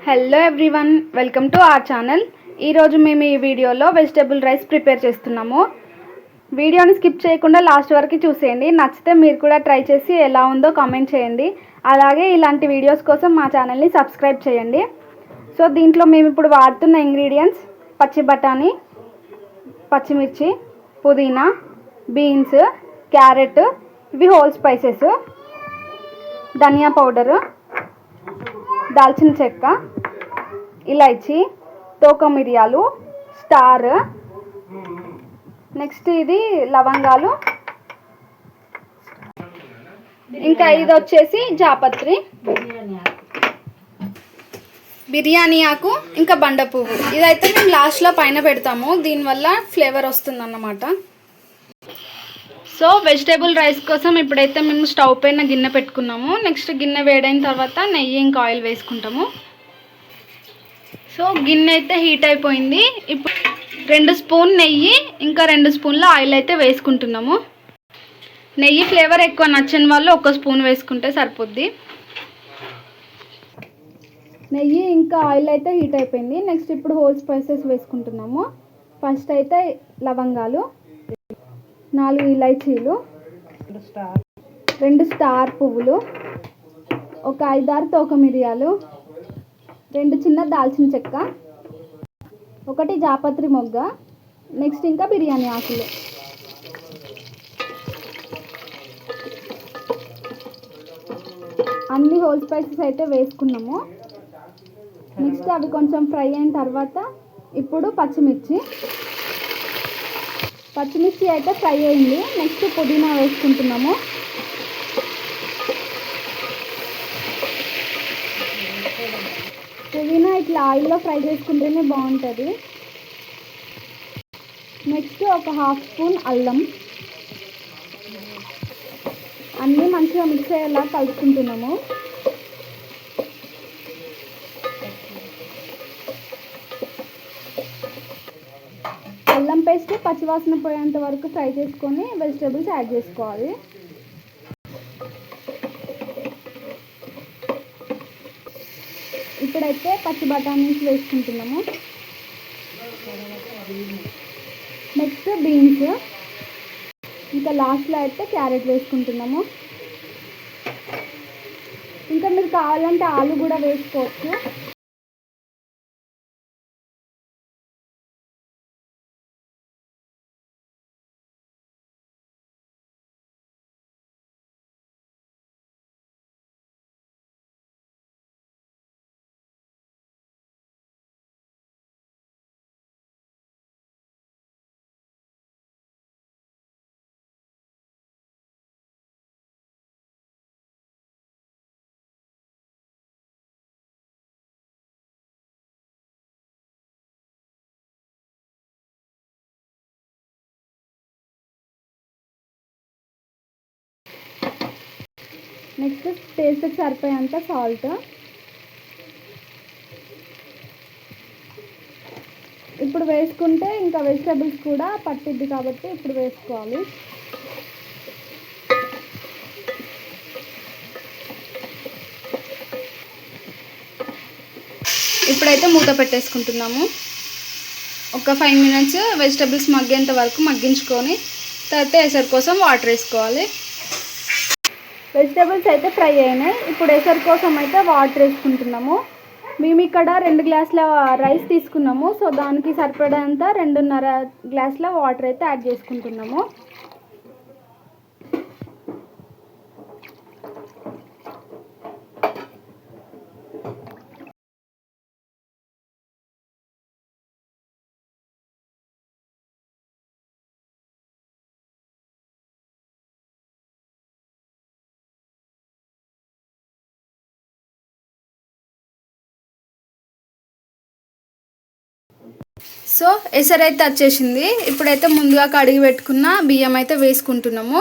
Hello everyone, welcome to our channel. ఈరోజు మేము ఈ వీడియోలో వెజిటేబుల్ రైస్ ప్రిపేర్ చేస్తున్నాము. వీడియోని స్కిప్ చేయకుండా లాస్ట్ వరకు చూసేయండి. నచ్చితే మీరు కూడా ట్రై చేసి ఎలా ఉందో కామెంట్ చేయండి. అలాగే ఇలాంటి వీడియోస్ కోసం మా ఛానల్ని సబ్స్క్రైబ్ చేయండి. సో దీంట్లో మేము ఇప్పుడు వాడుతున్న ఇంగ్రీడియంట్స్ పచ్చి బఠానీ, పచ్చిమిర్చి, పుదీనా, బీన్స్, క్యారెట్, ఇవి హోల్ స్పైసెస్, ధనియా పౌడరు, దాల్చిన చెక్క, ఇలాచీ, తోక మిరియాలు, స్టార్, నెక్స్ట్ ఇది లవంగాలు, ఇంకా ఇది వచ్చేసి జాపత్రి, బిర్యానీ ఆకు, ఇంకా బండ పువ్వు. ఇదైతే మేము లాస్ట్లో పైన పెడతాము, దీనివల్ల ఫ్లేవర్ వస్తుందన్నమాట. సో వెజిటేబుల్ రైస్ కోసం ఇప్పుడైతే మేము స్టవ్ పైన గిన్నె పెట్టుకున్నాము. నెక్స్ట్ గిన్నె వేడైన తర్వాత నెయ్యి ఇంకా ఆయిల్ వేసుకుంటాము. సో గిన్నె అయితే హీట్ అయిపోయింది. ఇప్పుడు 2 స్పూన్ నెయ్యి ఇంకా 2 స్పూన్ల ఆయిల్ అయితే వేసుకుంటున్నాము. నెయ్యి ఫ్లేవర్ ఎక్కువ నచ్చని వాళ్ళు 1 స్పూన్ వేసుకుంటే సరిపోద్ది. నెయ్యి ఇంకా ఆయిల్ అయితే హీట్ అయిపోయింది. నెక్స్ట్ ఇప్పుడు హోల్ స్పైసెస్ వేసుకుంటున్నాము. ఫస్ట్ అయితే లవంగాలు, 4 ఇలాచీలు, 2 స్టార్ పువ్వులు, ఒక 5-6 తోక మిరియాలు, 2 చిన్న దాల్చిన చెక్క, 1 జాపత్రి మొగ్గ, నెక్స్ట్ ఇంకా బిర్యానీ ఆకులు. అన్ని హోల్ స్పైసెస్ అయితే వేసుకున్నాము. నెక్స్ట్ అవి కొంచెం ఫ్రై అయిన తర్వాత ఇప్పుడు పచ్చిమిర్చి అయితే ఫ్రై అయింది. నెక్స్ట్ పుదీనా వేసుకుంటున్నాము. పుదీనా ఇట్లా ఆయిల్లో ఫ్రై చేసుకుంటేనే బాగుంటుంది. నెక్స్ట్ ఒక 1/2 స్పూన్ అల్లం. అన్నీ మంచిగా మిక్స్ అయ్యేలా కలుపుకుంటున్నాము. అల్లం పేస్ట్ పచ్చివాసన పోయేంత వరకు ఫ్రై చేసుకొని వెజిటేబుల్స్ యాడ్ చేసుకోవాలి. ఇప్పుడైతే పచ్చి బఠానీస్ వేసుకుంటున్నాము. నెక్స్ట్ బీన్స్, ఇంకా లాస్ట్లో అయితే క్యారెట్ వేసుకుంటున్నాము. ఇంకా మీరు కావాలంటే ఆలు కూడా వేసుకోవచ్చు. నెక్స్ట్ టేస్ట్కి సరిపోయేంత సాల్ట్. ఇప్పుడు వేసుకుంటే ఇంకా వెజిటేబుల్స్ కూడా పట్టిద్ది కాబట్టి ఇప్పుడు వేసుకోవాలి. ఇప్పుడైతే మూత పెట్టేసుకుంటున్నాము. ఒక 5 మినిట్స్ వెజిటేబుల్స్ మగ్గేంత వరకు మగ్గించుకొని తర్వాత ఎసరు కోసం వాటర్ వేసుకోవాలి. వెజిటేబుల్స్ అయితే ఫ్రై అయినాయి. ఇప్పుడు ఎసరు కోసం అయితే వాటర్ వేసుకుంటున్నాము. మేము ఇక్కడ 2 గ్లాసుల రైస్ తీసుకున్నాము. సో దానికి సరిపడేంత 2.5 గ్లాసుల వాటర్ అయితే యాడ్ చేసుకుంటున్నాము. సో ఎసరు అయితే వచ్చేసింది. ఇప్పుడైతే ముందుగా కడిగి పెట్టుకున్న బియ్యం అయితే వేసుకుంటున్నాము.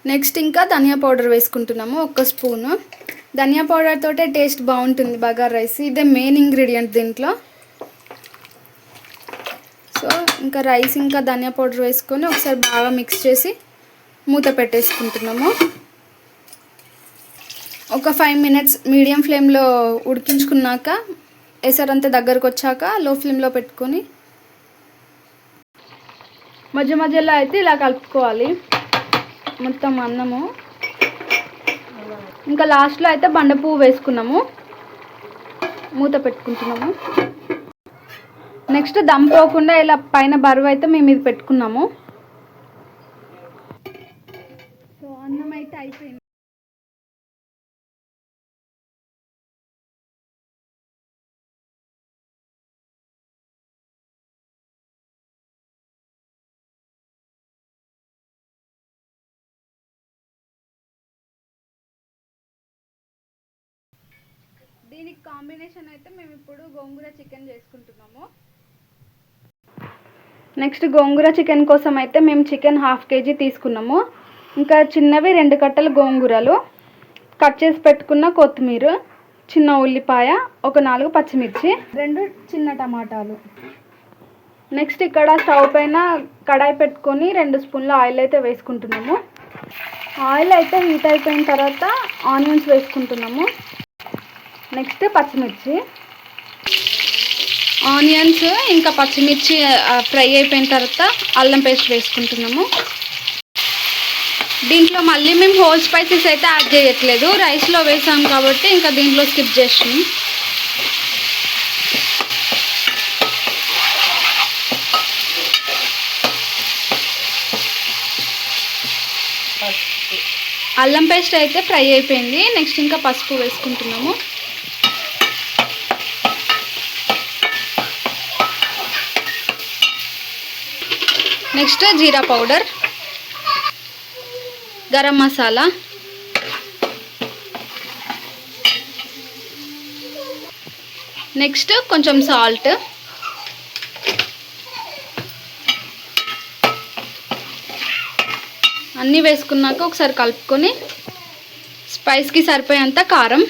నెక్స్ట్ ఇంకా ధనియా పౌడర్ వేసుకుంటున్నాము, 1 స్పూను. ధనియా పౌడర్ తోటే టేస్ట్ బాగుంటుంది బగారా రైస్, ఇదే మెయిన్ ఇంగ్రీడియంట్ దీంట్లో. సో ఇంకా రైస్ ఇంకా ధనియా పౌడర్ వేసుకొని ఒకసారి బాగా మిక్స్ చేసి మూత పెట్టేసుకుంటున్నాము. ఒక 5 మినిట్స్ మీడియం ఫ్లేమ్లో ఉడికించుకున్నాక ఎసరంతా దగ్గరకు వచ్చాక లో ఫ్లేమ్లో పెట్టుకొని మధ్య మధ్యలో అయితే ఇలా కలుపుకోవాలి మొత్తం అన్నము. ఇంకా లాస్ట్లో అయితే బండ పువ్వు వేసుకున్నాము, మూత పెట్టుకుంటున్నాము. నెక్స్ట్ దమ్ పోకుండా ఇలా పైన బరువు అయితే మేము ఇది పెట్టుకున్నాము. సో అన్నం అయితే అయిపోయింది. దీనికి కాంబినేషన్ అయితే మేము ఇప్పుడు గోంగూర చికెన్ చేసుకుంటున్నాము. నెక్స్ట్ గోంగూర చికెన్ కోసం అయితే మేము చికెన్ 1/2 kg తీసుకున్నాము. ఇంకా చిన్నవి 2 కట్టలు గోంగూరలు, కట్ చేసి పెట్టుకున్న కొత్తిమీర, చిన్న ఉల్లిపాయ, ఒక 4 పచ్చిమిర్చి, 2 చిన్న టమాటాలు. నెక్స్ట్ ఇక్కడ స్టవ్ పైన కడాయి పెట్టుకొని 2 స్పూన్ల ఆయిల్ అయితే వేసుకుంటున్నాము. ఆయిల్ అయితే హీట్ అయిపోయిన తర్వాత ఆనియన్స్ వేసుకుంటున్నాము. నెక్స్ట్ పచ్చిమిర్చి, ఆనియన్స్ ఇంకా పచ్చిమిర్చి ఫ్రై అయిపోయిన తర్వాత అల్లం పేస్ట్ వేసుకుంటున్నాము. దీంట్లో మళ్ళీ మేము హోల్ స్పైసెస్ అయితే యాడ్ చేయట్లేదు, రైస్లో వేసాం కాబట్టి ఇంకా దీంట్లో స్కిప్ చేస్తున్నాం. అల్లం పేస్ట్ అయితే ఫ్రై అయిపోయింది. నెక్స్ట్ ఇంకా పసుపు వేసుకుంటున్నాము. నెక్స్ట్ జీరా పౌడర్, గరం మసాలా, నెక్స్ట్ కొంచెం సాల్ట్, అన్నీ వేసుకున్నాక ఒకసారి కలుపుకొని స్పైస్కి సరిపోయేంత కారం,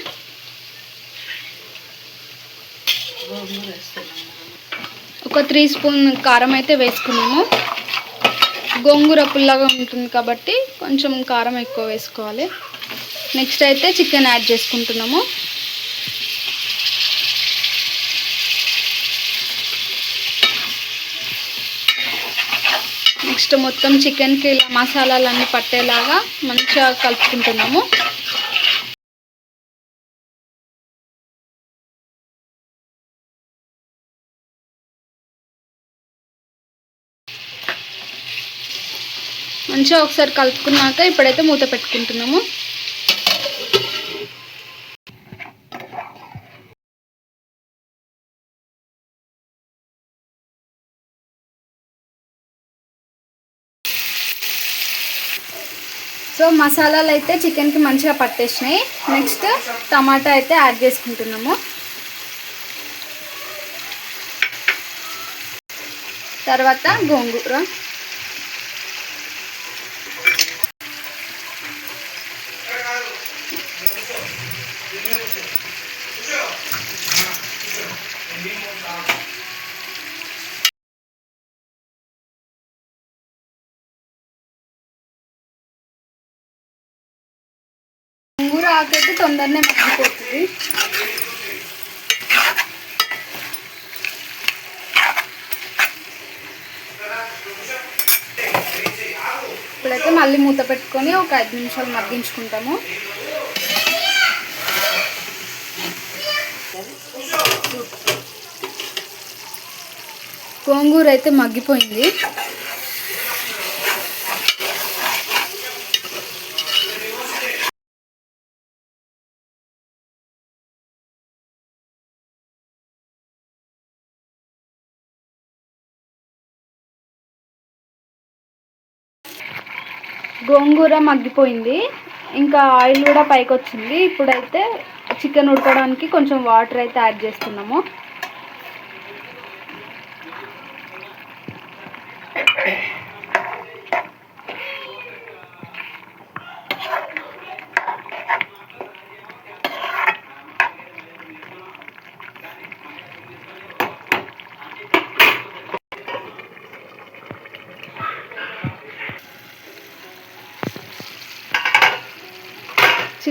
ఒక 3 స్పూన్ కారం అయితే వేసుకున్నాము. గోంగూర పుల్లగా ఉంటుంది కాబట్టి కొంచెం కారం ఎక్కువ వేసుకోవాలి. నెక్స్ట్ అయితే చికెన్ యాడ్ చేసుకుంటున్నాము. నెక్స్ట్ మొత్తం చికెన్కి ఇలా మసాలాలన్నీ పట్టేలాగా మంచిగా కలుపుకుంటున్నాము. మంచిగా ఒకసారి కలుపుకున్నాక ఇప్పుడైతే మూత పెట్టుకుంటున్నాము. సో మసాలాలు అయితే చికెన్కి మంచిగా పట్టేసినాయి. నెక్స్ట్ టమాటా అయితే యాడ్ చేసుకుంటున్నాము. తర్వాత గోంగూర, గోంగూర ఆకైతే తొందరనే మగ్గిపోతుంది. ఇప్పుడైతే మళ్ళీ మూత పెట్టుకొని ఒక 5 నిమిషాలు మగ్గించుకుంటాము. గోంగూర అయితే మగ్గిపోయింది. గోంగూర మగ్గిపోయింది, ఇంకా ఆయిల్ కూడా పైకి వచ్చింది. ఇప్పుడైతే చికెన్ ఉడకడానికి కొంచెం వాటర్ అయితే యాడ్ చేస్తున్నాము.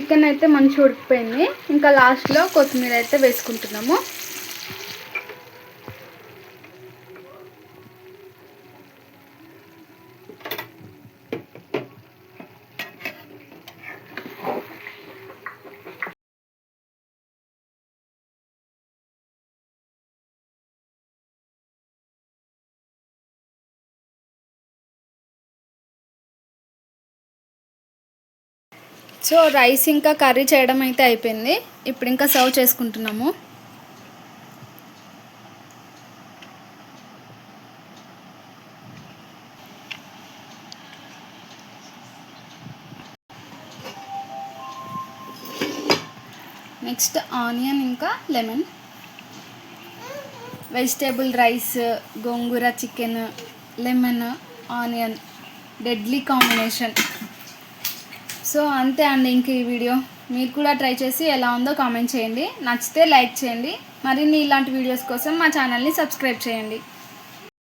చికెన్ అయితే మంచిగా ఉడికిపోయింది. ఇంకా లాస్ట్లో కొత్తిమీర అయితే వేసుకుంటున్నాము. సో రైస్ ఇంకా కర్రీ చేయడం అయితే అయిపోయింది. ఇప్పుడు ఇంకా సర్వ్ చేసుకుంటున్నాము. నెక్స్ట్ ఆనియన్ ఇంకా lemon, vegetable rice, gongura chicken, lemon, onion, deadly combination. So అంతే అండి ఇంక ఈ వీడియో. మీరు కూడా ట్రై చేసి ఎలా ఉందో కామెంట్ చేయండి. నచ్చితే లైక్ చేయండి. మరిన్ని ఇలాంటి వీడియోస్ కోసం మా ఛానల్ని సబ్స్క్రైబ్ చేయండి.